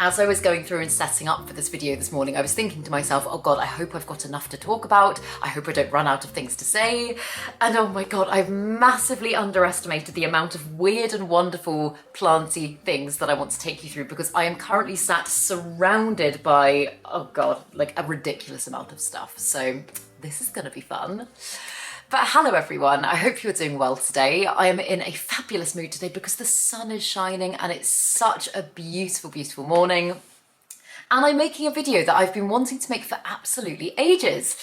As I was going through and setting up for this video this morning, I was thinking to myself, oh God, I hope I've got enough to talk about. I hope I don't run out of things to say. And oh my God, I've massively underestimated the amount of weird and wonderful planty things that I want to take you through, because I am currently sat surrounded by, oh God, like a ridiculous amount of stuff. So this is gonna be fun. But hello everyone, I hope you're doing well today. I am in a fabulous mood today because the sun is shining and it's such a beautiful, beautiful morning. And I'm making a video that I've been wanting to make for absolutely ages.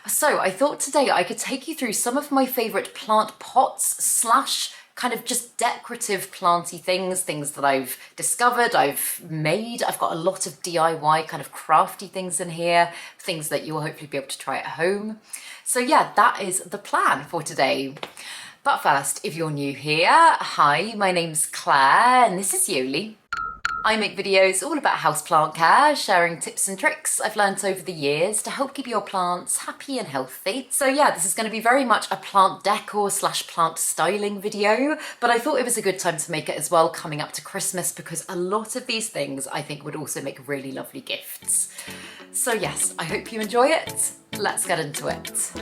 So I thought today I could take you through some of my favourite plant pots slash kind of just decorative planty things that I've discovered, I've made. I've got a lot of DIY kind of crafty things in here, things that you'll hopefully be able to try at home. So yeah, that is the plan for today. But first, if you're new here, hi, my name's Claire and this is Yoli. I make videos all about houseplant care, sharing tips and tricks I've learnt over the years to help keep your plants happy and healthy. So yeah, this is going to be very much a plant decor slash plant styling video, but I thought it was a good time to make it as well coming up to Christmas, because a lot of these things I think would also make really lovely gifts. So yes, I hope you enjoy it. Let's get into it.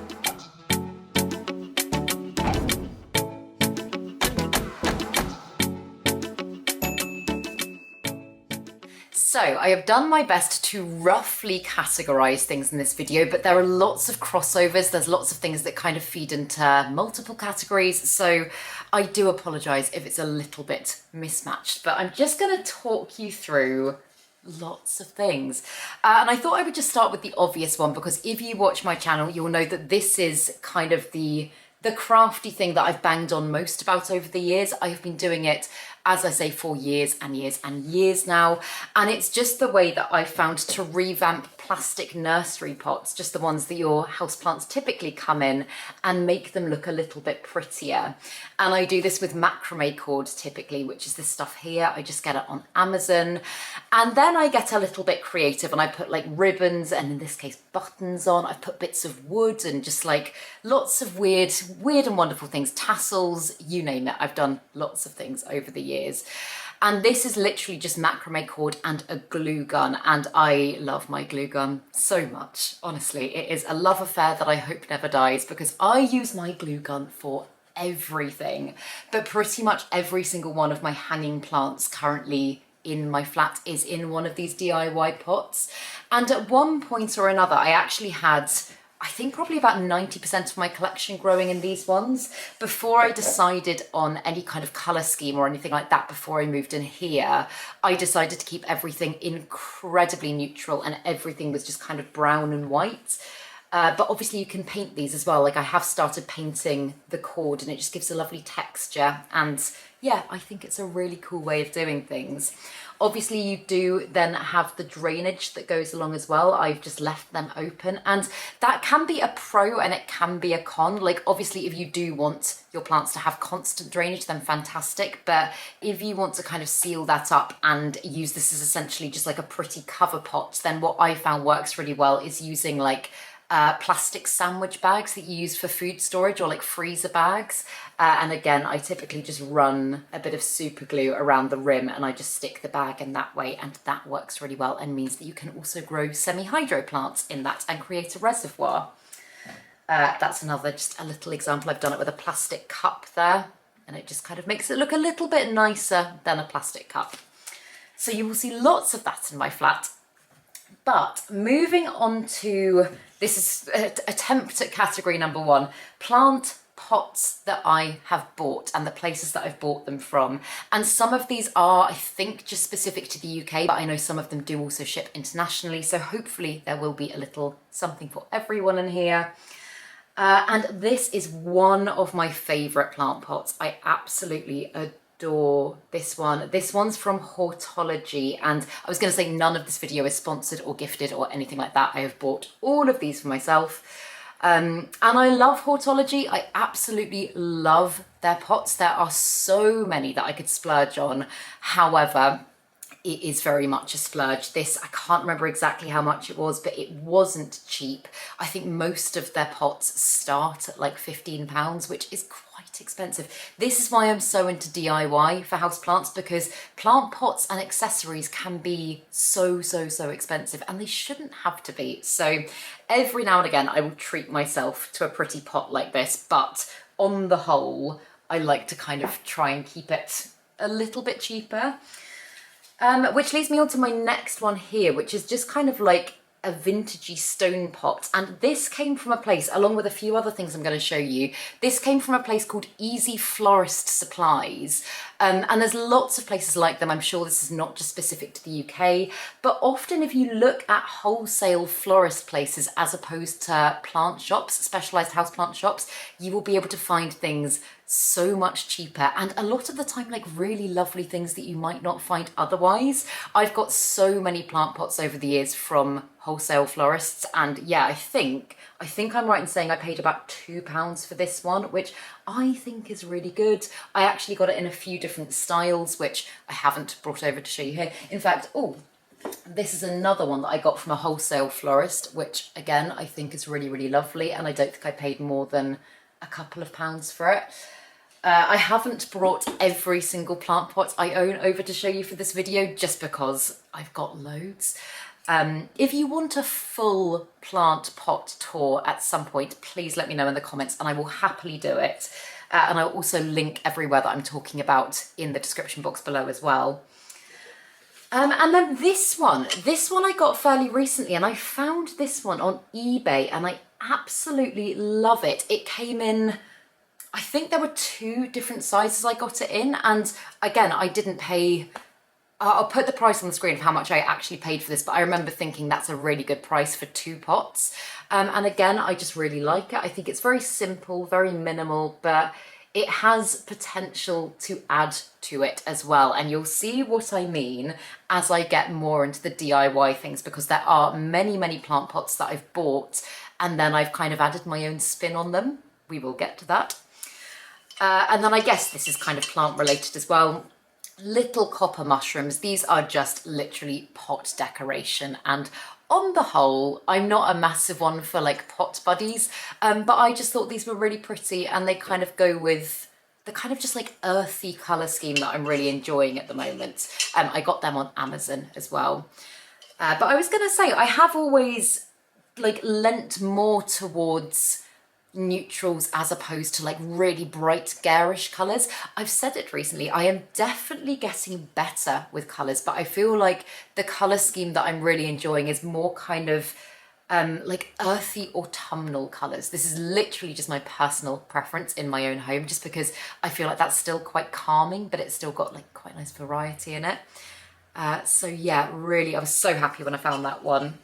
So I have done my best to roughly categorize things in this video, but there are lots of crossovers. There's lots of things that kind of feed into multiple categories. So I do apologize if it's a little bit mismatched, but I'm just going to talk you through lots of things. And I thought I would just start with the obvious one, because if you watch my channel, you'll know that this is kind of the crafty thing that I've banged on most about over the years. I've been doing it, as I say, for years and years and years now. And it's just the way that I found to revamp plastic nursery pots, just the ones that your houseplants typically come in, and make them look a little bit prettier. And I do this with macrame cord typically, which is this stuff here. I just get it on Amazon. And then I get a little bit creative and I put like ribbons, and in this case buttons on. I've put bits of wood and just like lots of weird and wonderful things, tassels, you name it. I've done lots of things over the years. And this is literally just macrame cord and a glue gun, and I love my glue gun so much. Honestly, it is a love affair that I hope never dies, because I use my glue gun for everything. But pretty much every single one of my hanging plants currently in my flat is in one of these DIY pots. And at one point or another, I actually had, I think probably about 90% of my collection growing in these ones. Before I decided on any kind of colour scheme or anything like that, before I moved in here, I decided to keep everything incredibly neutral and everything was just kind of brown and white. But obviously you can paint these as well. Like I have started painting the cord and it just gives a lovely texture. And yeah, I think it's a really cool way of doing things. Obviously you do then have the drainage that goes along as well. I've just left them open, and that can be a pro and it can be a con. Like obviously if you do want your plants to have constant drainage, then fantastic. But if you want to kind of seal that up and use this as essentially just like a pretty cover pot, then what I found works really well is using like plastic sandwich bags that you use for food storage, or like freezer bags. And again, I typically just run a bit of super glue around the rim and I just stick the bag in that way, and that works really well and means that you can also grow semi-hydro plants in that and create a reservoir. That's another, just a little example. I've done it with a plastic cup there, and it just kind of makes it look a little bit nicer than a plastic cup. So you will see lots of that in my flat. But moving on to, this is attempt at category number one, plant pots that I have bought and the places that I've bought them from. And some of these are, I think, just specific to the UK, but I know some of them do also ship internationally. So hopefully there will be a little something for everyone in here. And this is one of my favourite plant pots. I absolutely adore this one. This one's from Hortology, and I was going to say none of this video is sponsored or gifted or anything like that. I have bought all of these for myself. And I love Hortology. I absolutely love their pots. There are so many that I could splurge on. However, it is very much a splurge. This, I can't remember exactly how much it was, but it wasn't cheap. I think most of their pots start at like £15, which is quite expensive. This is why I'm so into DIY for houseplants, because plant pots and accessories can be so expensive, and they shouldn't have to be. So every now and again, I will treat myself to a pretty pot like this, but on the whole, I like to kind of try and keep it a little bit cheaper. Which leads me on to my next one here, which is just kind of like a vintagey stone pot. And this came from a place, along with a few other things I'm going to show you, this came from a place called Easy Florist Supplies. And there's lots of places like them. I'm sure this is not just specific to the UK, but often if you look at wholesale florist places as opposed to plant shops, specialised houseplant shops, you will be able to find things so much cheaper, and a lot of the time like really lovely things that you might not find otherwise. I've got so many plant pots over the years from wholesale florists, and yeah, I think I'm right in saying I paid about £2 for this one, which I think is really good. I actually got it in a few different styles, which I haven't brought over to show you here. In fact, oh, this is another one that I got from a wholesale florist, which again, I think is really lovely, and I don't think I paid more than a couple of pounds for it. I haven't brought every single plant pot I own over to show you for this video, just because I've got loads. If you want a full plant pot tour at some point, please let me know in the comments and I will happily do it. And I'll also link everywhere that I'm talking about in the description box below as well. And then this one I got fairly recently, and I found this one on eBay and I absolutely love it. It came in, I think there were 2 different sizes I got it in, and again, I didn't pay, I'll put the price on the screen of how much I actually paid for this, but I remember thinking that's a really good price for 2 pots. And again, I just really like it. I think it's very simple, very minimal, but it has potential to add to it as well. And you'll see what I mean as I get more into the DIY things, because there are many plant pots that I've bought and then I've kind of added my own spin on them. We will get to that. And then I guess this is kind of plant related as well. Little copper mushrooms. These are just literally pot decoration. And on the whole, I'm not a massive one for like pot buddies, but I just thought these were really pretty, and they kind of go with the kind of just like earthy colour scheme that I'm really enjoying at the moment. I got them on Amazon as well. But I was going to say, I have always like lent more towards neutrals as opposed to like really bright garish colours. I've said it recently, I am definitely getting better with colours, but I feel like the colour scheme that I'm really enjoying is more kind of like earthy autumnal colours. This is literally just my personal preference in my own home, just because I feel like that's still quite calming, but it's still got like quite nice variety in it. So yeah, really, I was so happy when I found that one.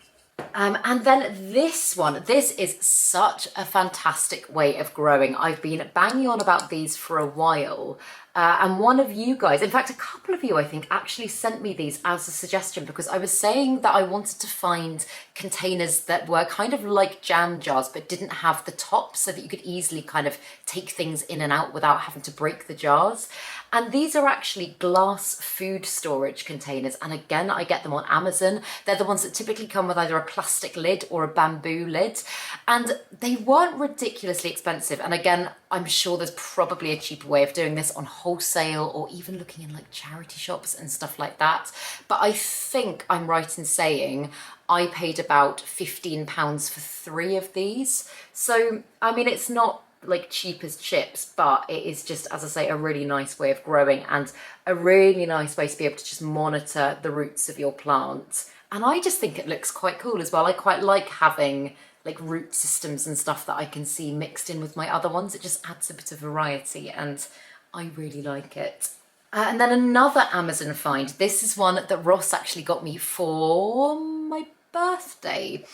And then this one, this is such a fantastic way of growing. I've been banging on about these for a while. And one of you guys, in fact, a couple of you, I think, actually sent me these as a suggestion, because I was saying that I wanted to find containers that were kind of like jam jars, but didn't have the top, so that you could easily kind of take things in and out without having to break the jars. And these are actually glass food storage containers. And again, I get them on Amazon. They're the ones that typically come with either a plastic lid or a bamboo lid. And they weren't ridiculously expensive. And again, I'm sure there's probably a cheaper way of doing this on wholesale, or even looking in like charity shops and stuff like that. But I think I'm right in saying I paid about £15 for 3 of these. So, I mean, it's not like cheap as chips, but it is just, as I say, a really nice way of growing, and a really nice way to be able to just monitor the roots of your plant. And I just think it looks quite cool as well. I quite like having like root systems and stuff that I can see mixed in with my other ones. It just adds a bit of variety, and I really like it. And then another Amazon find. This is one that Ross actually got me for my birthday.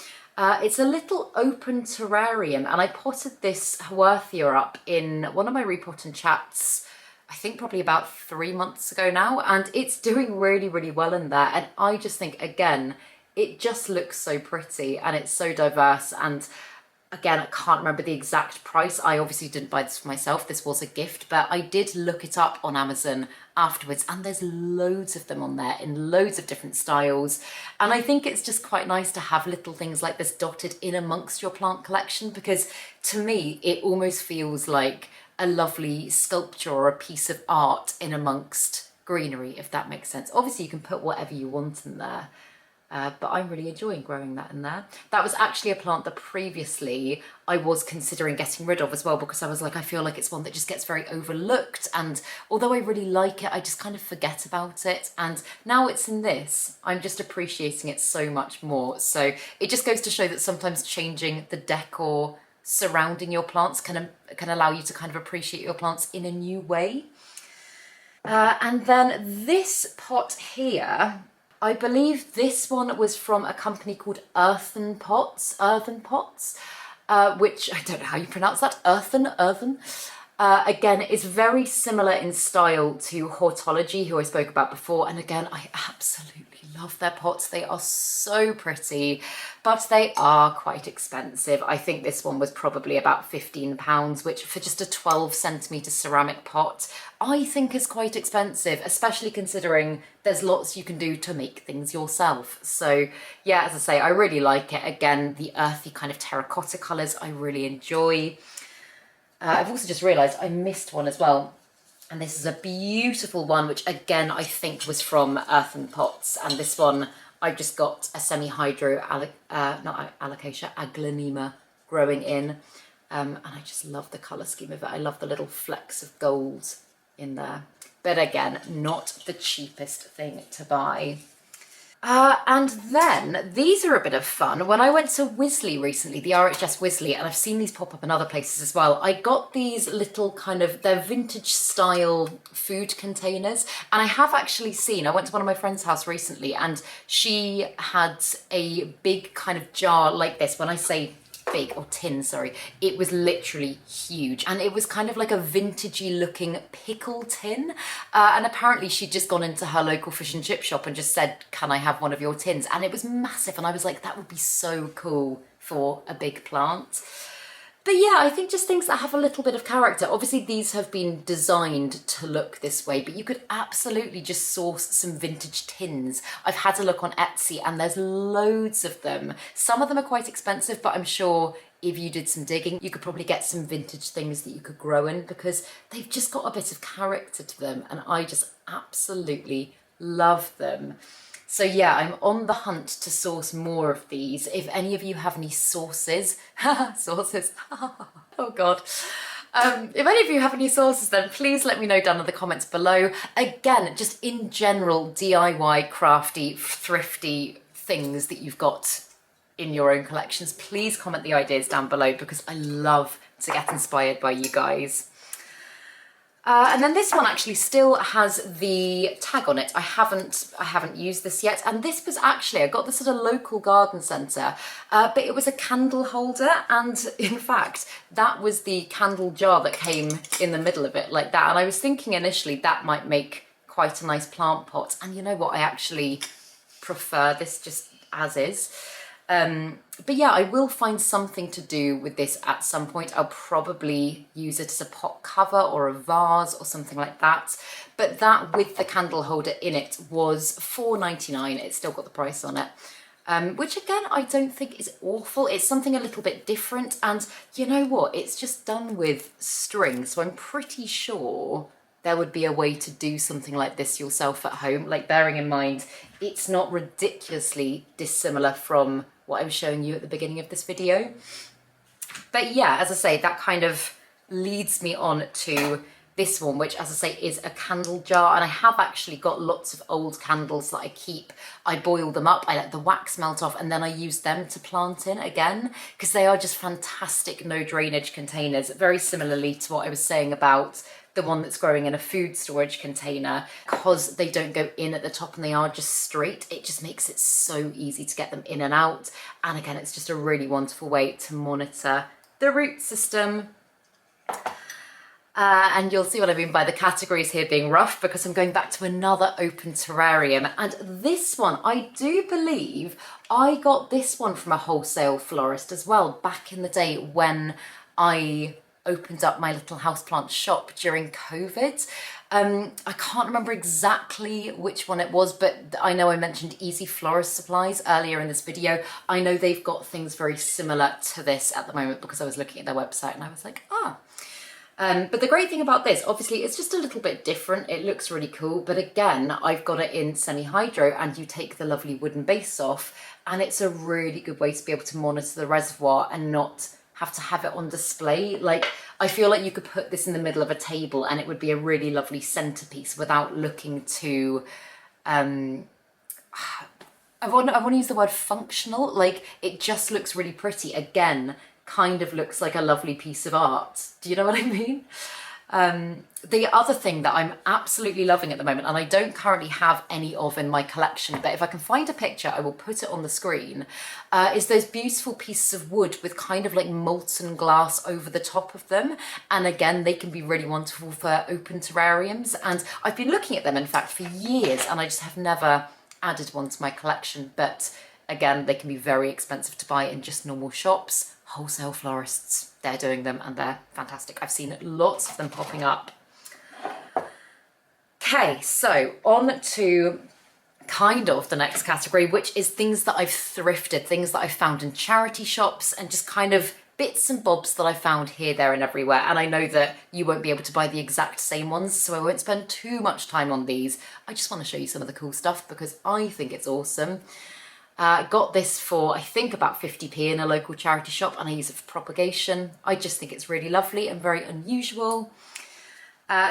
It's a little open terrarium, and I potted this Huerthia up in one of my repot and chats, I think probably about 3 months ago now, and it's doing really well in there. And I just think, again, it just looks so pretty and it's so diverse, and Again, I can't remember the exact price. I obviously didn't buy this for myself. This was a gift, but I did look it up on Amazon afterwards, and there's loads of them on there in loads of different styles. And I think it's just quite nice to have little things like this dotted in amongst your plant collection, because to me, it almost feels like a lovely sculpture or a piece of art in amongst greenery, if that makes sense. Obviously, you can put whatever you want in there. But I'm really enjoying growing that in there. That was actually a plant that previously I was considering getting rid of as well, because I was like, I feel like it's one that just gets very overlooked. And although I really like it, I just kind of forget about it. And now it's in this, I'm just appreciating it so much more. So it just goes to show that sometimes changing the decor surrounding your plants can allow you to kind of appreciate your plants in a new way. And then this pot here, I believe this one was from a company called Earthen Pots, which I don't know how you pronounce that, Earthen. Again, it's very similar in style to Hortology, who I spoke about before. And again, I absolutely love their pots. They are so pretty, but they are quite expensive. I think this one was probably about £15, which for just a 12cm ceramic pot, I think is quite expensive, especially considering there's lots you can do to make things yourself. So yeah, as I say, I really like it. Again, the earthy kind of terracotta colours I really enjoy. I've also just realised I missed one as well. And this is a beautiful one, which again, I think was from Earthen Pots. And this one, I've just got a semi-hydro, not alocasia, aglaonema growing in. And I just love the colour scheme of it. I love the little flecks of gold in there. But again, not the cheapest thing to buy. And then these are a bit of fun. When I went to Wisley recently, the RHS Wisley, and I've seen these pop up in other places as well, I got these little they're vintage style food containers. And I have actually seen, I went to one of my friend's house recently, and she had a big kind of jar like this. When I say big, or tin, sorry, it was literally huge, and it was kind of like a vintagey looking pickle tin, and apparently she'd just gone into her local fish and chip shop and just said, can I have one of your tins? And it was massive, and I was like, that would be so cool for a big plant. But yeah, I think just things that have a little bit of character. Obviously, these have been designed to look this way, but you could absolutely just source some vintage tins. I've had a look on Etsy and there's loads of them. Some of them are quite expensive, but I'm sure if you did some digging, you could probably get some vintage things that you could grow in, because they've just got a bit of character to them, and I just absolutely love them. So yeah, I'm on the hunt to source more of these. If any of you have any sources, sources, oh God. If any of you have any sources, then please let me know down in the comments below. Again, just in general, DIY, crafty, thrifty things that you've got in your own collections, please comment the ideas down below, because I love to get inspired by you guys. And then this one actually still has the tag on it. I haven't used this yet. And this was actually, I got this at a local garden centre, but it was a candle holder. And in fact, that was the candle jar that came in the middle of it like that. And I was thinking initially that might make quite a nice plant pot. And you know what? I actually prefer this just as is. But yeah, I will find something to do with this at some point. I'll probably use it as a pot cover or a vase or something like that. But that with the candle holder in it was £4.99. It's still got the price on it, which again, I don't think is awful. It's something a little bit different. And you know what? It's just done with string. So I'm pretty sure there would be a way to do something like this yourself at home. Like, bearing in mind, it's not ridiculously dissimilar from what I was showing you at the beginning of this video. But yeah, as I say, that kind of leads me on to this one, which, as I say, is a candle jar. And I have actually got lots of old candles that I keep. I boil them up, I let the wax melt off, and then I use them to plant in again, because they are just fantastic no drainage containers. Very similarly to what I was saying about the one that's growing in a food storage container, because they don't go in at the top and they are just straight. It just makes it so easy to get them in and out. And again, it's just a really wonderful way to monitor the root system. And you'll see what I mean by the categories here being rough, because I'm going back to another open terrarium. And this one, I do believe I got this one from a wholesale florist as well, back in the day when I opened up my little houseplant shop during COVID. I can't remember exactly which one it was, but I know I mentioned Easy Florist Supplies earlier in this video. I know they've got things very similar to this at the moment, because I was looking at their website and I was like, ah. But the great thing about this, obviously, it's just a little bit different. It looks really cool. But again, I've got it in semi-hydro, and you take the lovely wooden base off, and it's a really good way to be able to monitor the reservoir and not have to have it on display. Like, I feel like you could put this in the middle of a table and it would be a really lovely centerpiece without looking too, I want to use the word functional. Like, it just looks really pretty. Again, kind of looks like a lovely piece of art. Do you know what I mean? The other thing that I'm absolutely loving at the moment, and I don't currently have any of in my collection, but if I can find a picture, I will put it on the screen, is those beautiful pieces of wood with kind of like molten glass over the top of them. And again, they can be really wonderful for open terrariums. And I've been looking at them, in fact, for years, and I just have never added one to my collection. But again, they can be very expensive to buy in just normal shops. Wholesale florists, they're doing them and they're fantastic. I've seen lots of them popping up. Okay, so on to kind of the next category, which is things that I've thrifted, things that I've found in charity shops, and just kind of bits and bobs that I found here, there and everywhere. And I know that you won't be able to buy the exact same ones, so I won't spend too much time on these. I just want to show you some of the cool stuff because I think it's awesome. Got this for, I think, about 50p in a local charity shop, and I use it for propagation. I just think it's really lovely and very unusual.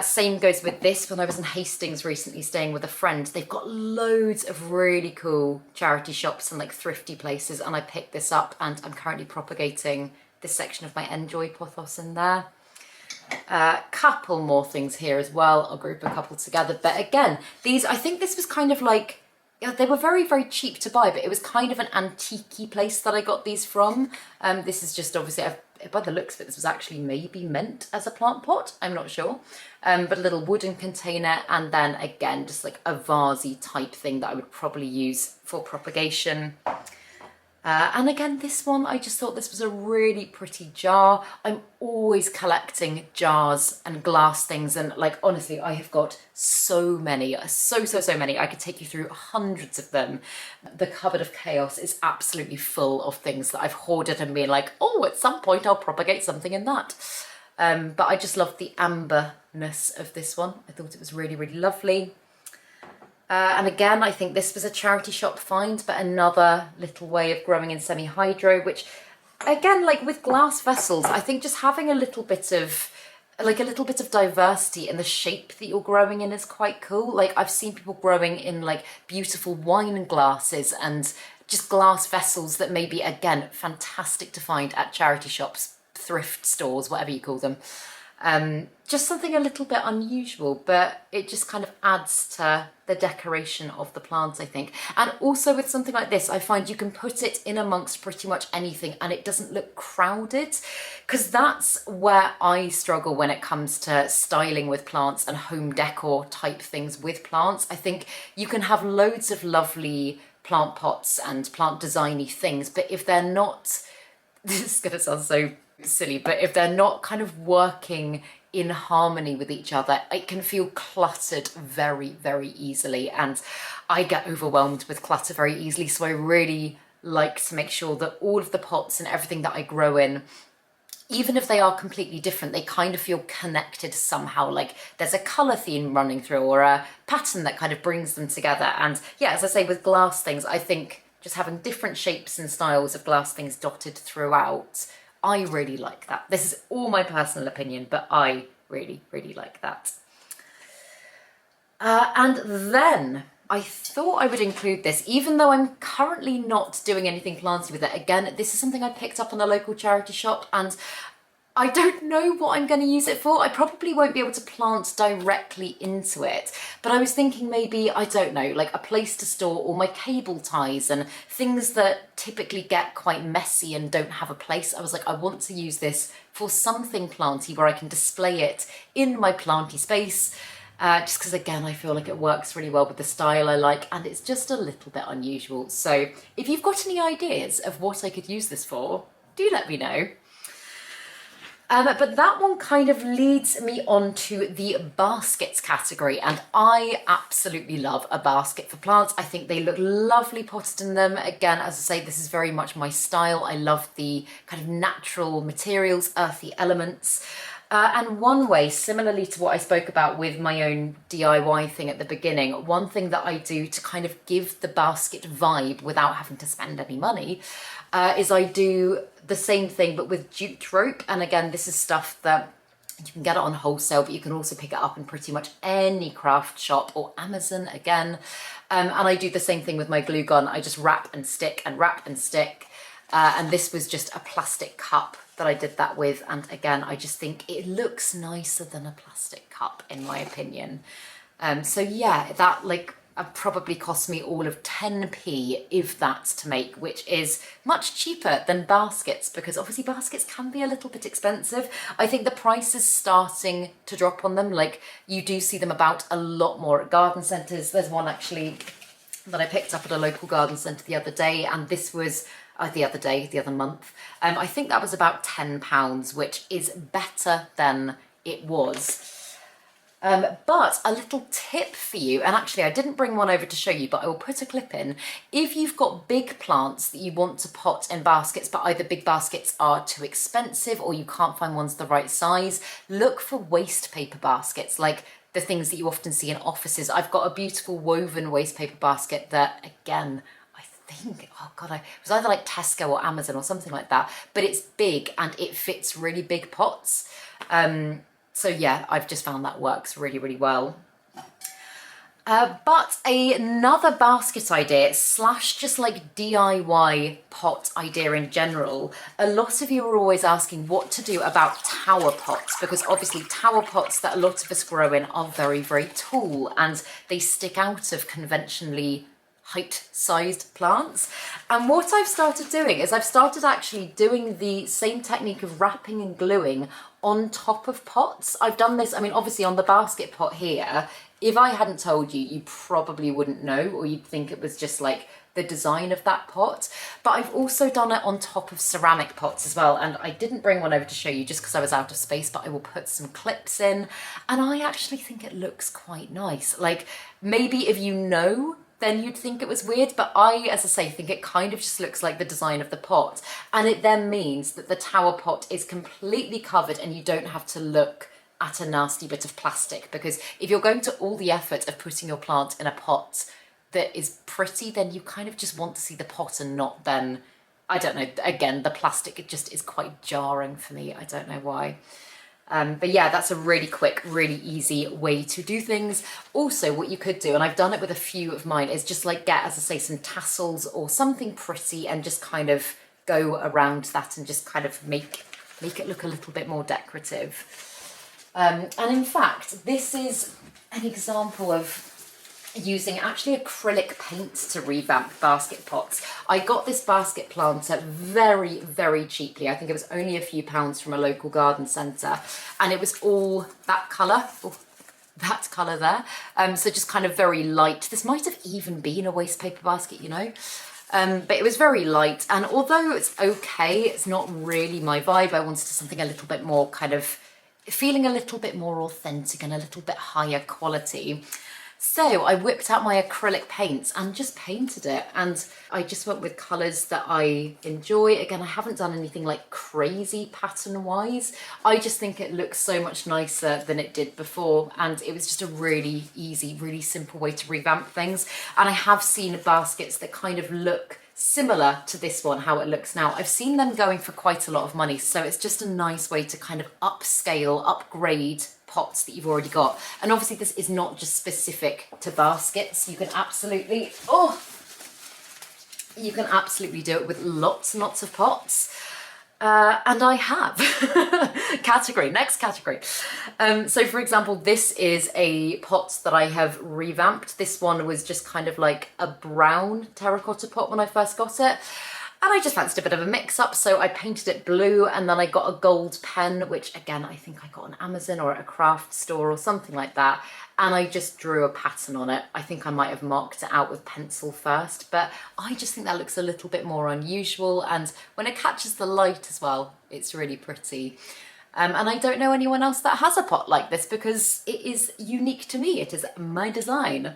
Same goes with this. When I was in Hastings recently staying with a friend, they've got loads of really cool charity shops and like thrifty places, and I picked this up and I'm currently propagating this section of my Enjoy pothos in there. Couple more things here as well. I'll group a couple together. But again, these, I think this was kind of like, they were very, very cheap to buy, but it was kind of an antique-y place that I got these from. This is just obviously, by the looks of it, this was actually maybe meant as a plant pot, I'm not sure. But a little wooden container, and then again, just like a vasey type thing that I would probably use for propagation. And again, this one, I just thought this was a really pretty jar. I'm always collecting jars and glass things, and like, honestly, I have got so many, so many. I could take you through hundreds of them. The cupboard of chaos is absolutely full of things that I've hoarded and been like, oh, at some point I'll propagate something in that. But I just love the amberness of this one. I thought it was really, really lovely. And again, I think this was a charity shop find, but another little way of growing in semi-hydro, which again, like with glass vessels, I think just having a little bit of diversity in the shape that you're growing in is quite cool. Like, I've seen people growing in like beautiful wine glasses and just glass vessels that may be, again, fantastic to find at charity shops, thrift stores, whatever you call them. Just something a little bit unusual, but it just kind of adds to the decoration of the plants, I think. And also with something like this, I find you can put it in amongst pretty much anything and it doesn't look crowded, because that's where I struggle when it comes to styling with plants and home decor type things with plants. I think you can have loads of lovely plant pots and plant designy things, but if they're not, this is going to sound so silly, but if they're not kind of working in harmony with each other, it can feel cluttered very, very easily. And I get overwhelmed with clutter very easily. So I really like to make sure that all of the pots and everything that I grow in, even if they are completely different, they kind of feel connected somehow. Like there's a color theme running through or a pattern that kind of brings them together. And yeah, as I say, with glass things, I think just having different shapes and styles of glass things dotted throughout, I really like that. This is all my personal opinion, but I really, really like that. And then I thought I would include this, even though I'm currently not doing anything planty with it. Again, this is something I picked up on a local charity shop, and I don't know what I'm going to use it for. I probably won't be able to plant directly into it, but I was thinking maybe, I don't know, like a place to store all my cable ties and things that typically get quite messy and don't have a place. I was like, I want to use this for something planty where I can display it in my planty space. Just because, again, I feel like it works really well with the style I like, and it's just a little bit unusual. So if you've got any ideas of what I could use this for, do let me know. But that one kind of leads me on to the baskets category, and I absolutely love a basket for plants. I think they look lovely potted in them. Again, as I say, this is very much my style. I love the kind of natural materials, earthy elements. And one way, similarly to what I spoke about with my own DIY thing at the beginning, one thing that I do to kind of give the basket vibe without having to spend any money is I do the same thing but with jute rope. And again, this is stuff that you can get it on wholesale, but you can also pick it up in pretty much any craft shop or Amazon again. And I do the same thing with my glue gun. I just wrap and stick and wrap and stick. And this was just a plastic cup that I did that with. And again, I just think it looks nicer than a plastic cup, in my opinion. So yeah, that probably cost me all of 10p, if that's to make, which is much cheaper than baskets, because obviously baskets can be a little bit expensive. I think the price is starting to drop on them. Like, you do see them about a lot more at garden centres. There's one actually that I picked up at a local garden centre the other day, and this was the other month. I think that was about £10, which is better than it was. But a little tip for you, and actually I didn't bring one over to show you, but I will put a clip in. If you've got big plants that you want to pot in baskets, but either big baskets are too expensive or you can't find ones the right size, look for waste paper baskets, like the things that you often see in offices. I've got a beautiful woven waste paper basket that, again, oh God, it was either like Tesco or Amazon or something like that, but it's big and it fits really big pots. So yeah, I've just found that works really, really well. But another basket idea slash just like DIY pot idea in general, a lot of you are always asking what to do about tower pots, because obviously tower pots that a lot of us grow in are very, very tall and they stick out of conventionally height-sized plants. And what I've started doing is I've started actually doing the same technique of wrapping and gluing on top of pots. I've done this, I mean, obviously on the basket pot here, if I hadn't told you, you probably wouldn't know, or you'd think it was just like the design of that pot. But I've also done it on top of ceramic pots as well. And I didn't bring one over to show you just because I was out of space, but I will put some clips in. And I actually think it looks quite nice. Like, maybe if you know, then you'd think it was weird, but I, as I say, think it kind of just looks like the design of the pot. And it then means that the tower pot is completely covered and you don't have to look at a nasty bit of plastic, because if you're going to all the effort of putting your plant in a pot that is pretty, then you kind of just want to see the pot and not then, I don't know, again, the plastic, it just is quite jarring for me. I don't know why. But yeah, that's a really quick, really easy way to do things. Also, what you could do, and I've done it with a few of mine, is just like get, as I say, some tassels or something pretty and just kind of go around that and just kind of make it look a little bit more decorative. And in fact, this is an example of using actually acrylic paints to revamp basket pots. I got this basket planter very, very cheaply. I think it was only a few pounds from a local garden centre, and it was all that colour. That colour there. So just kind of very light. This might have even been a waste paper basket, you know. But it was very light, and although it's okay, it's not really my vibe. I wanted something a little bit more kind of feeling a little bit more authentic and a little bit higher quality. So I whipped out my acrylic paints and just painted it, and I just went with colours that I enjoy. Again, I haven't done anything like crazy pattern wise. I just think it looks so much nicer than it did before, and it was just a really easy, really simple way to revamp things. And I have seen baskets that kind of look similar to this one, how it looks now. I've seen them going for quite a lot of money, so it's just a nice way to kind of upscale, upgrade pots that you've already got. And obviously this is not just specific to baskets. You can absolutely, you can absolutely do it with lots and lots of pots. And I have. Next category. So for example, this is a pot that I have revamped. This one was just kind of like a brown terracotta pot when I first got it. And I just fancied a bit of a mix up, so I painted it blue, and then I got a gold pen, which again, I think I got on Amazon or at a craft store or something like that. And I just drew a pattern on it. I think I might have marked it out with pencil first, but I just think that looks a little bit more unusual. And when it catches the light as well, it's really pretty. And I don't know anyone else that has a pot like this because it is unique to me. It is my design.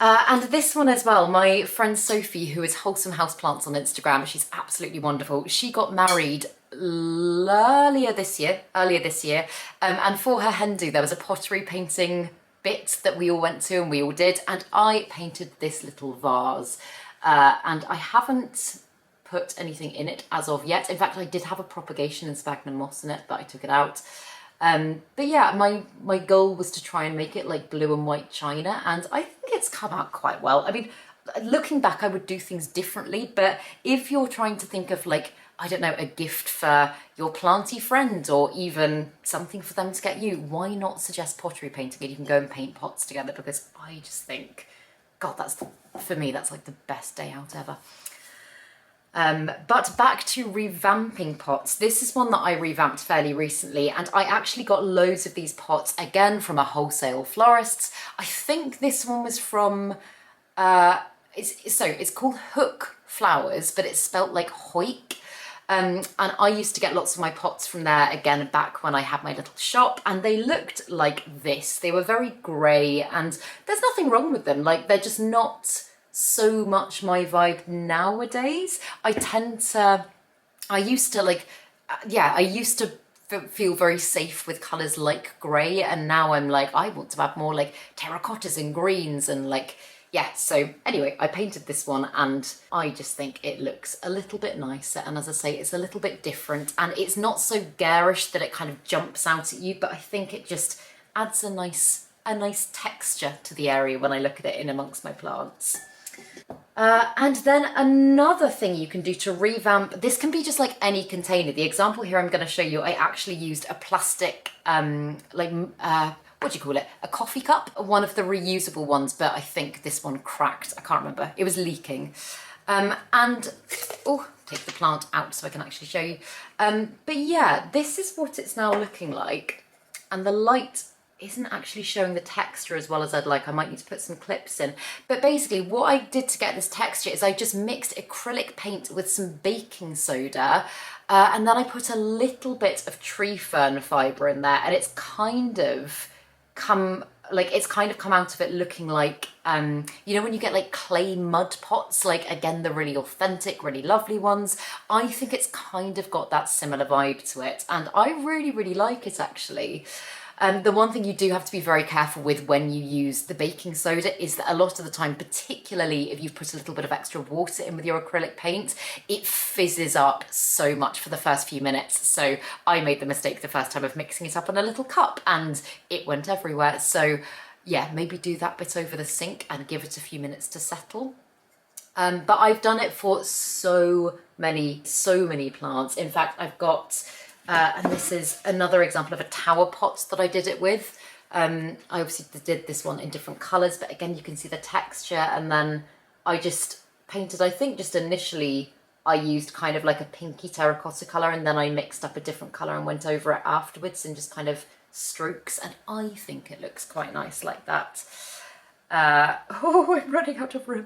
And this one as well, my friend Sophie, who is Wholesome Houseplants on Instagram, she's absolutely wonderful. She got married earlier this year, and for her hen do there was a pottery painting bit that we all went to and we all did, and I painted this little vase, and I haven't put anything in it as of yet. In fact, I did have a propagation and sphagnum moss in it, but I took it out. But yeah, my goal was to try and make it like blue and white china, and I think it's come out quite well. I mean, looking back, I would do things differently, but if you're trying to think of like, I don't know, a gift for your planty friend or even something for them to get you, why not suggest pottery painting and you can go and paint pots together? Because I just think, God, for me, that's like the best day out ever. But back to revamping pots. This is one that I revamped fairly recently, and I actually got loads of these pots, again, from a wholesale florist. I think this one was from, it's called Hook Flowers, but it's spelt like Hoik. And I used to get lots of my pots from there, again, back when I had my little shop, and they looked like this. They were very grey, and there's nothing wrong with them. Like, they're just not so much my vibe nowadays. I used to feel very safe with colours like grey, and now I'm like, I want to have more like terracottas and greens and like, yeah. So anyway, I painted this one and I just think it looks a little bit nicer, and as I say, it's a little bit different and it's not so garish that it kind of jumps out at you, but I think it just adds a nice texture to the area when I look at it in amongst my plants. And then another thing you can do to revamp, this can be just like any container. The example here I'm going to show you, I actually used a plastic, what do you call it? A coffee cup, one of the reusable ones, but I think this one cracked. I can't remember. It was leaking. Take the plant out so I can actually show you. But yeah, this is what it's now looking like. And the light isn't actually showing the texture as well as I'd like. I might need to put some clips in. But basically what I did to get this texture is I just mixed acrylic paint with some baking soda, and then I put a little bit of tree fern fibre in there, and it's kind of come out of it looking like, you know when you get like clay mud pots, like again, the really authentic, really lovely ones. I think it's kind of got that similar vibe to it, and I really, really like it actually. The one thing you do have to be very careful with when you use the baking soda is that a lot of the time, particularly if you put a little bit of extra water in with your acrylic paint, it fizzes up so much for the first few minutes. So I made the mistake the first time of mixing it up in a little cup and it went everywhere. So yeah, maybe do that bit over the sink and give it a few minutes to settle. But I've done it for so many plants. In fact, I've got... and this is another example of a tower pot that I did it with. I obviously did this one in different colours, but again, you can see the texture. And then I just painted, I think just initially I used kind of like a pinky terracotta colour, and then I mixed up a different colour and went over it afterwards in just kind of strokes. And I think it looks quite nice like that. I'm running out of room.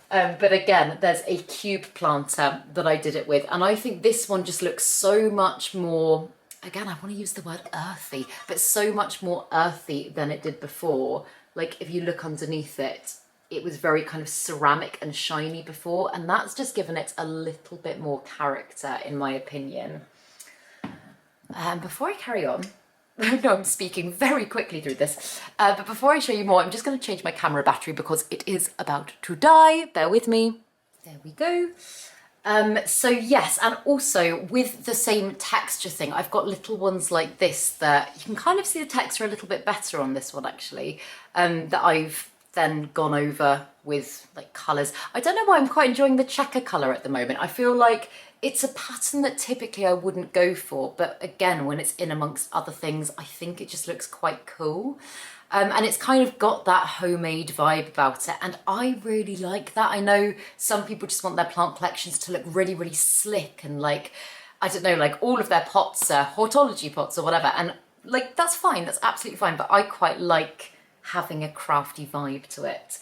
But again, there's a cube planter that I did it with, and I think this one just looks so much more, again, I want to use the word earthy, but so much more earthy than it did before. Like if you look underneath it, it was very kind of ceramic and shiny before, and that's just given it a little bit more character, in my opinion. Before I carry on, I know I'm speaking very quickly through this, but before I show you more, I'm just going to change my camera battery because it is about to die. Bear with me. There we go. So yes, and also with the same texture thing, I've got little ones like this that you can kind of see the texture a little bit better on this one actually, that I've then gone over with like colours. I don't know why I'm quite enjoying the checker colour at the moment. I feel like It's a pattern that typically I wouldn't go for, but again, when it's in amongst other things, I think it just looks quite cool. And it's kind of got that homemade vibe about it, and I really like that. I know some people just want their plant collections to look really, really slick and like, I don't know, like all of their pots are hortology pots or whatever, and like that's fine, that's absolutely fine, but I quite like having a crafty vibe to it.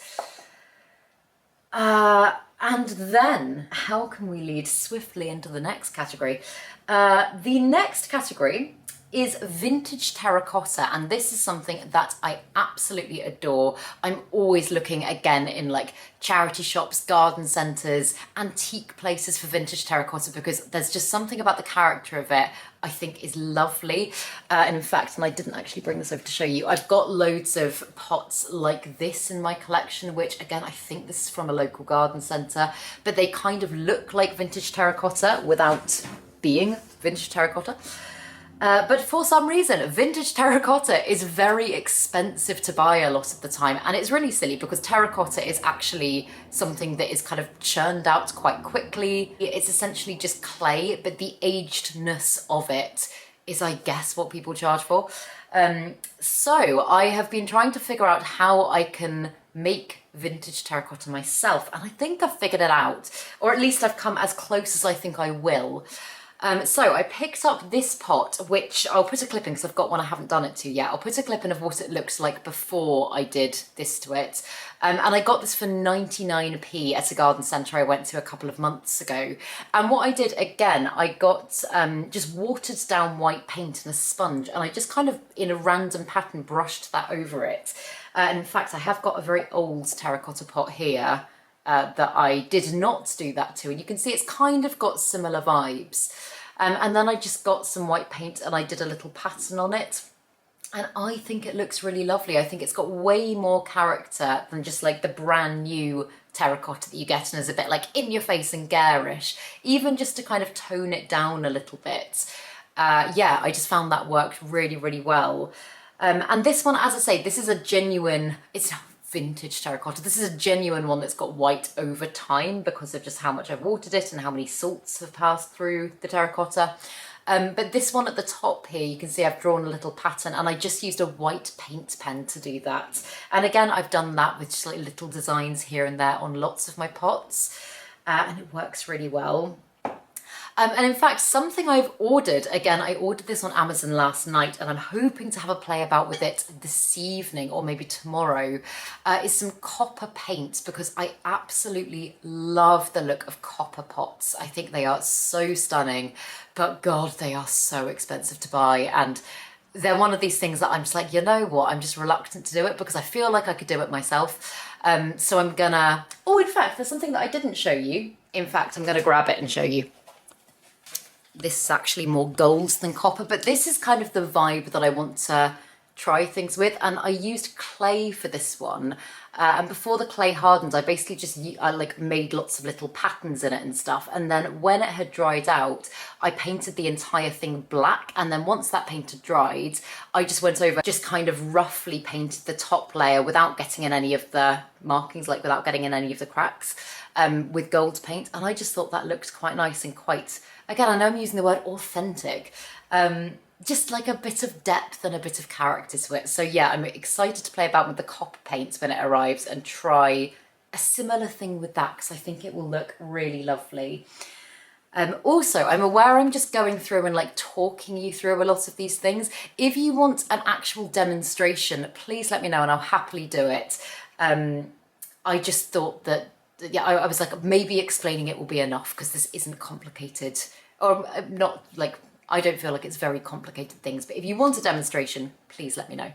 And then, how can we lead swiftly into the next category? The next category is vintage terracotta, and this is something that I absolutely adore. I'm always looking again in like charity shops, garden centres, antique places for vintage terracotta, because there's just something about the character of it I think is lovely. And in fact, and I didn't actually bring this over to show you, I've got loads of pots like this in my collection, which again, I think this is from a local garden centre, but they kind of look like vintage terracotta without being vintage terracotta. But for some reason, vintage terracotta is very expensive to buy a lot of the time. And it's really silly because terracotta is actually something that is kind of churned out quite quickly. It's essentially just clay, but the agedness of it is, I guess, what people charge for. So I have been trying to figure out how I can make vintage terracotta myself. And I think I've figured it out, or at least I've come as close as I think I will. So I picked up this pot, which I'll put a clip in because I've got one I haven't done it to yet. I'll put a clip in of what it looks like before I did this to it. And I got this for 99p at a garden centre I went to a couple of months ago. And what I did, again, I got just watered down white paint and a sponge, and I just kind of, in a random pattern, brushed that over it. And in fact, I have got a very old terracotta pot here that I did not do that to. And you can see it's kind of got similar vibes. And then I just got some white paint and I did a little pattern on it. And I think it looks really lovely. I think it's got way more character than just like the brand new terracotta that you get and is a bit like in your face and garish. Even just to kind of tone it down a little bit. Yeah, I just found that worked really, really well. And this one, as I say, this is a genuine, it's vintage terracotta. This is a genuine one that's got white over time because of just how much I've watered it and how many salts have passed through the terracotta. But this one at the top here, you can see I've drawn a little pattern and I just used a white paint pen to do that. And again, I've done that with just like little designs here and there on lots of my pots, and it works really well. And in fact, something I've ordered, again, I ordered this on Amazon last night and I'm hoping to have a play about with it this evening or maybe tomorrow, is some copper paint, because I absolutely love the look of copper pots. I think they are so stunning, but God, they are so expensive to buy. And they're one of these things that I'm just like, you know what, I'm just reluctant to do it because I feel like I could do it myself. So I'm gonna, oh, in fact, there's something that I didn't show you. In fact, I'm gonna grab it and show you. This is actually more gold than copper, but this is kind of the vibe that I want to try things with. And I used clay for this one. And before the clay hardened, I basically just like made lots of little patterns in it and stuff. And then when it had dried out, I painted the entire thing black. And then once that paint had dried, I just went over, just kind of roughly painted the top layer without getting in any of the markings, like without getting in any of the cracks, with gold paint. And I just thought that looked quite nice and quite, again, I know I'm using the word authentic, just like a bit of depth and a bit of character to it. So yeah, I'm excited to play about with the copper paint when it arrives and try a similar thing with that, because I think it will look really lovely. Also, I'm aware I'm just going through and like talking you through a lot of these things. If you want an actual demonstration, please let me know and I'll happily do it. I just thought that, yeah, I was like, maybe explaining it will be enough because this isn't complicated, or not like, I don't feel like it's very complicated things, but if you want a demonstration, please let me know.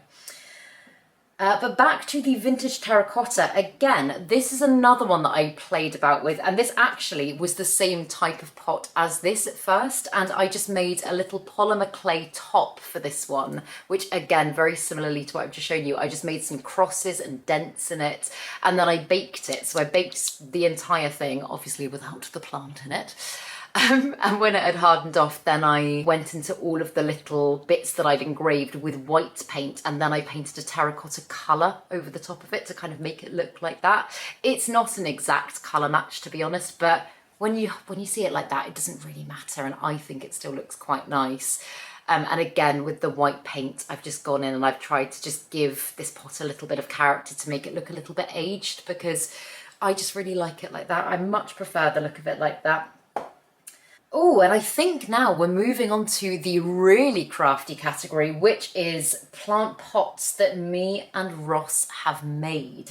But back to the vintage terracotta, again, this is another one that I played about with, and this actually was the same type of pot as this at first, and I just made a little polymer clay top for this one, which again, very similarly to what I've just shown you, I just made some crosses and dents in it, and then I baked it. So I baked the entire thing, obviously without the plant in it. And when it had hardened off, then I went into all of the little bits that I'd engraved with white paint, and then I painted a terracotta colour over the top of it to kind of make it look like that. It's not an exact colour match, to be honest, but when you see it like that, it doesn't really matter, and I think it still looks quite nice. And again, with the white paint, I've just gone in and I've tried to just give this pot a little bit of character to make it look a little bit aged, because I just really like it like that. I much prefer the look of it like that. Oh, and I think now we're moving on to the really crafty category, which is plant pots that me and Ross have made.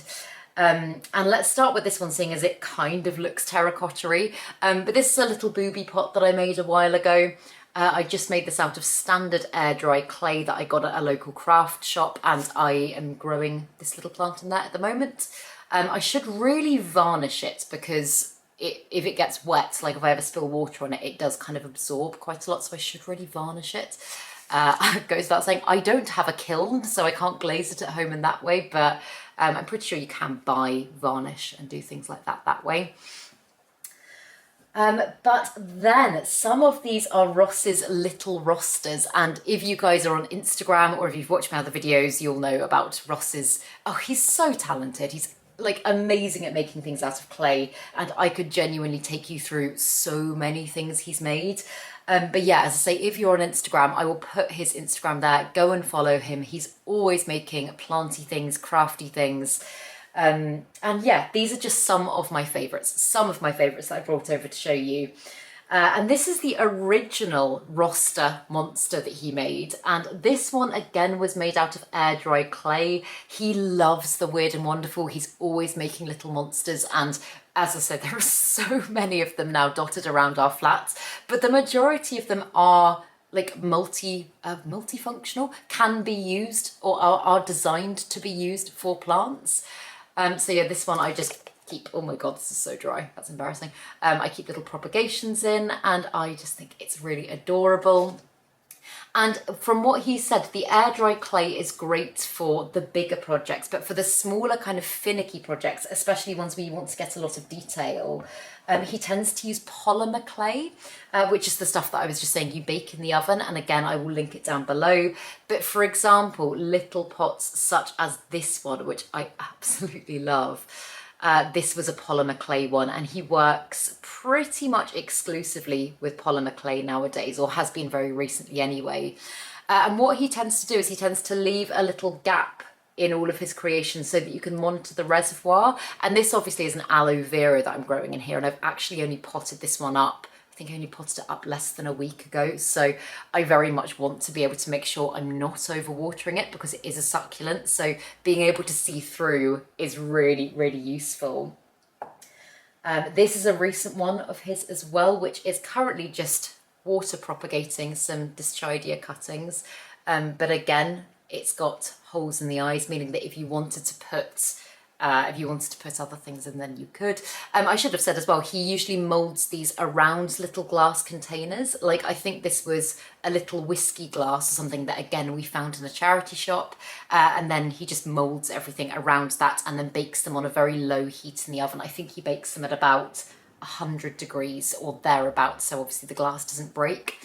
And let's start with this one, seeing as it kind of looks terracotta-y. But this is a little booby pot that I made a while ago. I just made this out of standard air dry clay that I got at a local craft shop, and I am growing this little plant in there at the moment. I should really varnish it, because if it gets wet, like if I ever spill water on it, it does kind of absorb quite a lot, so I should really varnish it. Goes without saying, I don't have a kiln, so I can't glaze it at home in that way, but I'm pretty sure you can buy varnish and do things like that way. But then some of these are Ross's little rosters, and if you guys are on Instagram or if you've watched my other videos, you'll know about Ross's. Oh, he's so talented. He's like amazing at making things out of clay, and I could genuinely take you through so many things he's made. But yeah, as I say, if you're on Instagram, I will put his Instagram there. Go and follow him. He's always making planty things, crafty things. And yeah, these are just some of my favourites that I brought over to show you. And this is the original roster monster that he made. And this one, again, was made out of air dry clay. He loves the weird and wonderful. He's always making little monsters. And as I said, there are so many of them now dotted around our flats, but the majority of them are like multifunctional, can be used or are designed to be used for plants. So yeah, this one I just keep, oh my god, this is so dry, that's embarrassing. I keep little propagations in, and I just think it's really adorable. And from what he said, the air dry clay is great for the bigger projects, but for the smaller kind of finicky projects, especially ones where you want to get a lot of detail, he tends to use polymer clay, which is the stuff that I was just saying you bake in the oven. And again, I will link it down below. But for example, little pots such as this one, which I absolutely love. This was a polymer clay one, and he works pretty much exclusively with polymer clay nowadays, or has been very recently anyway. And what he tends to do is he tends to leave a little gap in all of his creations so that you can monitor the reservoir. And this obviously is an aloe vera that I'm growing in here, and I've actually only potted this one up. I think I only potted it up less than a week ago, so I very much want to be able to make sure I'm not overwatering it, because it is a succulent, so being able to see through is really, really useful. This is a recent one of his as well, which is currently just water propagating some Dischidia cuttings, but again, it's got holes in the eyes, meaning that if you wanted to put other things in, then you could. I should have said as well, he usually molds these around little glass containers. Like, I think this was a little whiskey glass or something that, again, we found in a charity shop. And then he just molds everything around that and then bakes them on a very low heat in the oven. I think he bakes them at about 100 degrees or thereabouts, so obviously the glass doesn't break.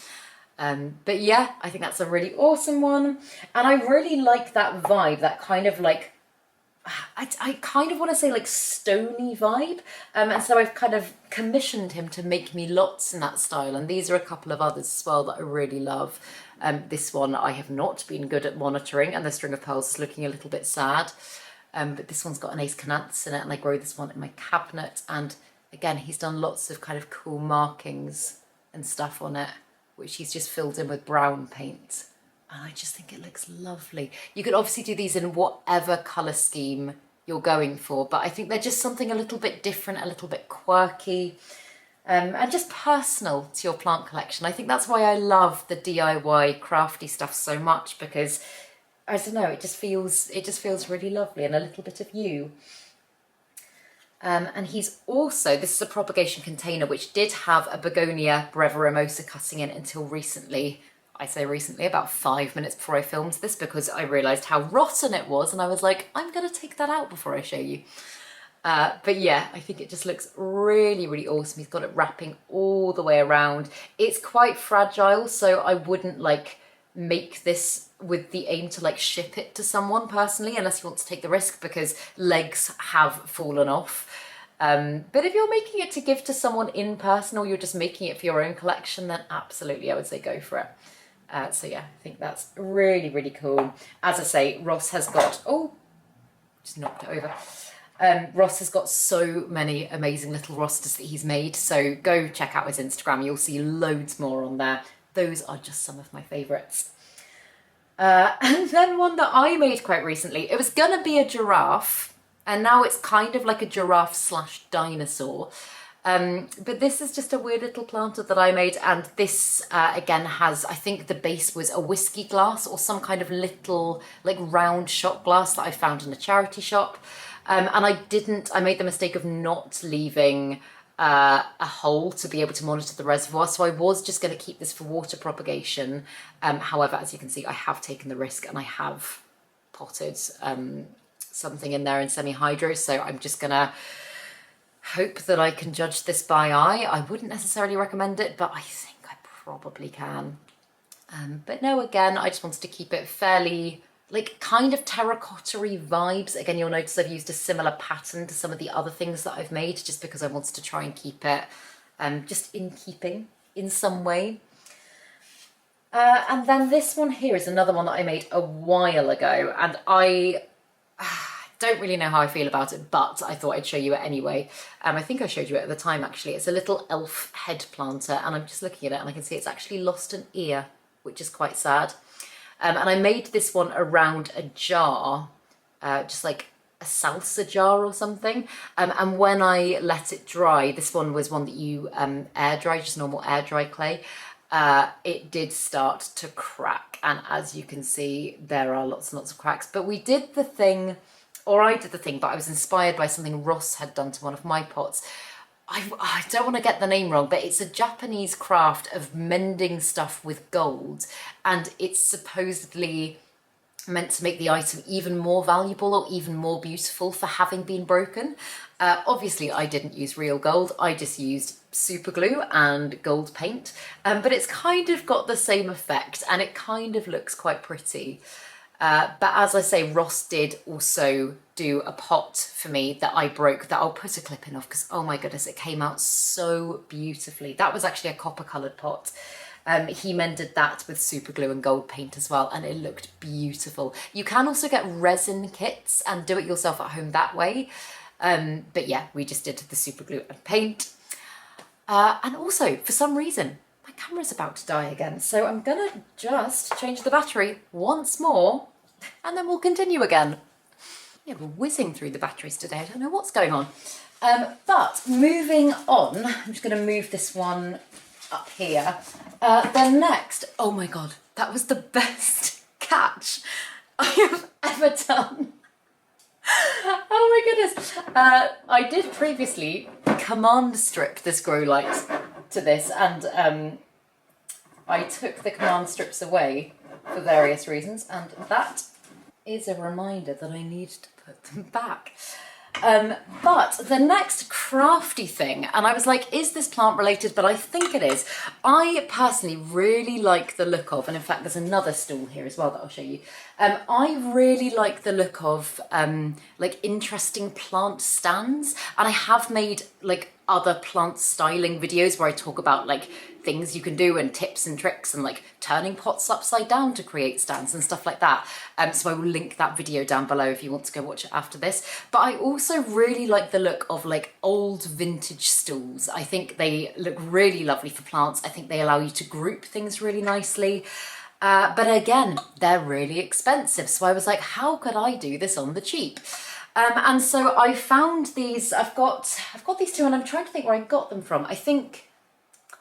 But yeah, I think that's a really awesome one. And I really like that vibe, that kind of like, I kind of want to say like stony vibe. And so I've kind of commissioned him to make me lots in that style. And these are a couple of others as well that I really love. This one I have not been good at monitoring, and the string of pearls is looking a little bit sad. But this one's got an ace canthus in it, and I grow this one in my cabinet. And again, he's done lots of kind of cool markings and stuff on it, which he's just filled in with brown paint. And I just think it looks lovely. You could obviously do these in whatever colour scheme you're going for, but I think they're just something a little bit different, a little bit quirky, and just personal to your plant collection. I think that's why I love the DIY crafty stuff so much, because I don't know, it just feels really lovely and a little bit of you. And he's also, this is a propagation container which did have a begonia breviremosa cutting in until recently. I say recently, about 5 minutes before I filmed this, because I realised how rotten it was, and I was like, I'm going to take that out before I show you. But yeah, I think it just looks really, really awesome. He's got it wrapping all the way around. It's quite fragile, so I wouldn't like make this with the aim to like ship it to someone personally, unless you want to take the risk, because legs have fallen off. But if you're making it to give to someone in person, or you're just making it for your own collection, then absolutely I would say go for it. So yeah, I think that's really, really cool. As I say, Ross has got, oh, just knocked it over. Ross has got so many amazing little rosters that he's made, so go check out his Instagram. You'll see loads more on there. Those are just some of my favourites. And then one that I made quite recently, it was gonna be a giraffe, and now it's kind of like a giraffe slash dinosaur. But this is just a weird little planter that I made, and this again has, I think the base was a whiskey glass or some kind of little like round shot glass that I found in a charity shop. And I made the mistake of not leaving a hole to be able to monitor the reservoir, so I was just going to keep this for water propagation. However, as you can see, I have taken the risk and I have potted something in there in semi-hydro, so I'm just gonna hope that I can judge this by eye. I wouldn't necessarily recommend it, but I think I probably can. But no, again, I just wanted to keep it fairly, like, kind of terracotta-y vibes. Again, you'll notice I've used a similar pattern to some of the other things that I've made, just because I wanted to try and keep it just in keeping in some way. And then this one here is another one that I made a while ago, and I don't really know how I feel about it, but I thought I'd show you it anyway. I think I showed you it at the time, actually. It's a little elf head planter, and I'm just looking at it and I can see it's actually lost an ear, which is quite sad. And I made this one around a jar, just like a salsa jar or something. And when I let it dry, this one was one that you air dry, just normal air dry clay. It did start to crack, and as you can see, there are lots and lots of cracks. But we did the thing, or I did the thing, but I was inspired by something Ross had done to one of my pots. I don't want to get the name wrong, but it's a Japanese craft of mending stuff with gold, and it's supposedly meant to make the item even more valuable or even more beautiful for having been broken. Obviously, I didn't use real gold. I just used super glue and gold paint, but it's kind of got the same effect, and it kind of looks quite pretty. But as I say, Ross did also do a pot for me that I broke, that I'll put a clip in of, because oh my goodness, it came out so beautifully. That was actually a copper coloured pot. He mended that with super glue and gold paint as well, and it looked beautiful. You can also get resin kits and do it yourself at home that way. But yeah, we just did the super glue and paint. And also, for some reason, my camera's about to die again, so I'm gonna just change the battery once more, and then we'll continue again. Yeah, we're whizzing through the batteries today. I don't know what's going on. But moving on, I'm just gonna move this one up here. Then next, oh my God, that was the best catch I have ever done. Oh my goodness. I did previously command strip this grow light to this, and I took the command strips away for various reasons, and that is a reminder that I need to put them back. But the next crafty thing, and I was like, is this plant related? But I think it is. I personally really like the look of, and in fact there's another stool here as well that I'll show you. I really like the look of like interesting plant stands, and I have made like other plant styling videos where I talk about like things you can do and tips and tricks and like turning pots upside down to create stands and stuff like that. So I will link that video down below if you want to go watch it after this. But I also really like the look of like old vintage stools. I think they look really lovely for plants. I think they allow you to group things really nicely. But again, they're really expensive. So I was like, how could I do this on the cheap? And so I found these. I've got these two, and I'm trying to think where I got them from. I think,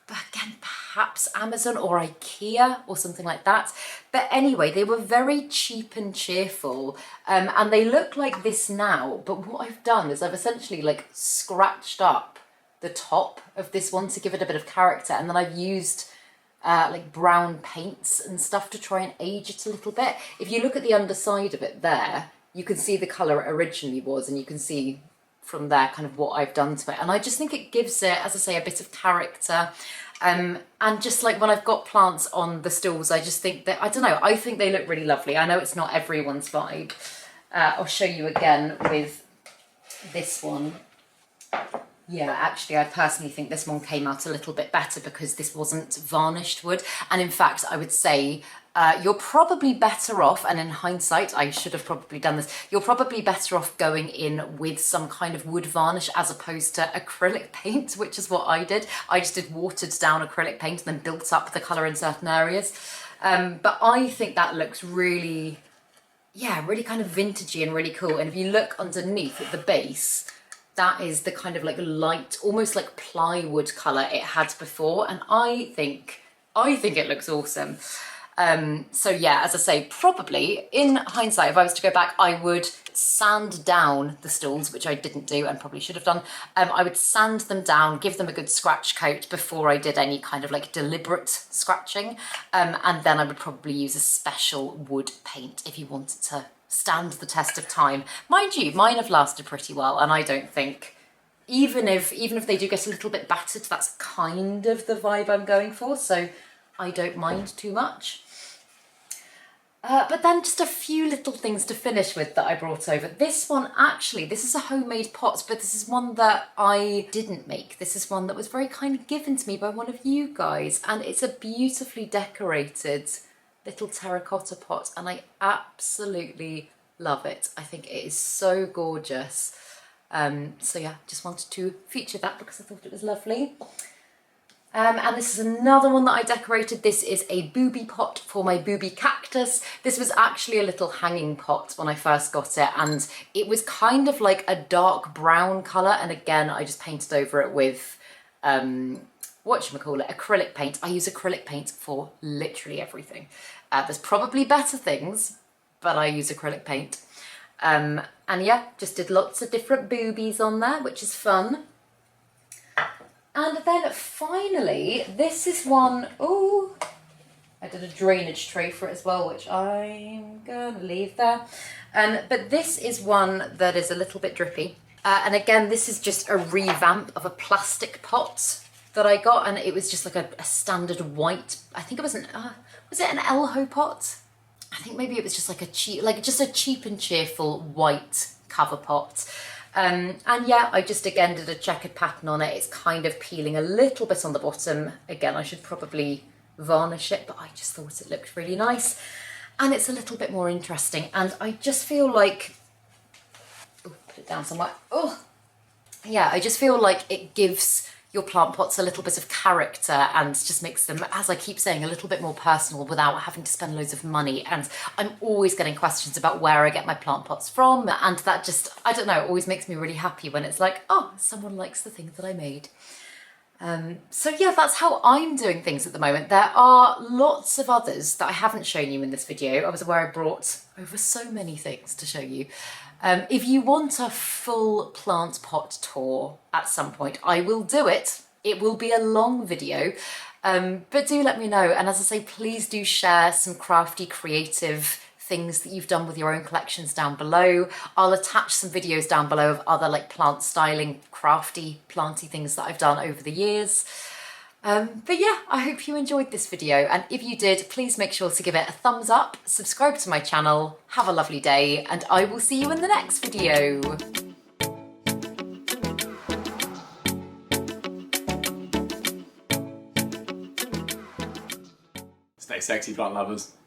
again, perhaps Amazon or IKEA or something like that. But anyway, they were very cheap and cheerful, and they look like this now. But what I've done is I've essentially like scratched up the top of this one to give it a bit of character, and then I've used like brown paints and stuff to try and age it a little bit. If you look at the underside of it there, you can see the colour it originally was, and you can see from there kind of what I've done to it. And I just think it gives it, as I say, a bit of character. And just like when I've got plants on the stools, I just think that, I don't know, I think they look really lovely. I know it's not everyone's vibe. I'll show you again with this one. Yeah, actually, I personally think this one came out a little bit better because this wasn't varnished wood. And in fact, I would say you're probably better off, and in hindsight, I should have probably done this, you're probably better off going in with some kind of wood varnish as opposed to acrylic paint, which is what I did. I just did watered down acrylic paint and then built up the colour in certain areas. But I think that looks really, yeah, really kind of vintagey and really cool. And if you look underneath at the base, that is the kind of like light, almost like plywood colour it had before. And I think it looks awesome. So yeah, as I say, probably in hindsight, if I was to go back, I would sand down the stools, which I didn't do and probably should have done. I would sand them down, give them a good scratch coat before I did any kind of like deliberate scratching. And then I would probably use a special wood paint if you wanted to stand the test of time. Mind you, mine have lasted pretty well, and I don't think, even if they do get a little bit battered, that's kind of the vibe I'm going for, so I don't mind too much. But then just a few little things to finish with that I brought over. This one, actually, this is a homemade pot, but this is one that I didn't make. This is one that was very kind of given to me by one of you guys, and it's a beautifully decorated little terracotta pot, and I absolutely love it. I think it is so gorgeous. So yeah, just wanted to feature that because I thought it was lovely. And this is another one that I decorated. This is a booby pot for my booby cactus. This was actually a little hanging pot when I first got it, and it was kind of like a dark brown colour, and again I just painted over it with whatchamacallit, acrylic paint. I use acrylic paint for literally everything. There's probably better things, but I use acrylic paint. And yeah, just did lots of different boobies on there, which is fun. And then finally, this is one, oh, I did a drainage tray for it as well, which I'm gonna leave there. But this is one that is a little bit drippy. And again, this is just a revamp of a plastic pot that I got, and it was just like a standard white, I think it was was it an Elho pot? I think maybe it was just like a cheap and cheerful white cover pot. And yeah, I just again did a checkered pattern on it. It's kind of peeling a little bit on the bottom. Again, I should probably varnish it, but I just thought it looked really nice. And it's a little bit more interesting. And I just feel like, oh, put it down somewhere. Oh, yeah, I just feel like it gives your plant pots a little bit of character and just makes them, as I keep saying, a little bit more personal without having to spend loads of money. And I'm always getting questions about where I get my plant pots from, and that just, I don't know, always makes me really happy when it's like, oh, someone likes the thing that I made. So yeah, that's how I'm doing things at the moment. There are lots of others that I haven't shown you in this video. I was aware I brought over so many things to show you. If you want a full plant pot tour at some point, I will do it. It will be a long video, but do let me know. And as I say, please do share some crafty, creative things that you've done with your own collections down below. I'll attach some videos down below of other like plant styling, crafty, planty things that I've done over the years. But yeah, I hope you enjoyed this video, and if you did, please make sure to give it a thumbs up, subscribe to my channel, have a lovely day, and I will see you in the next video. Stay sexy, plant lovers.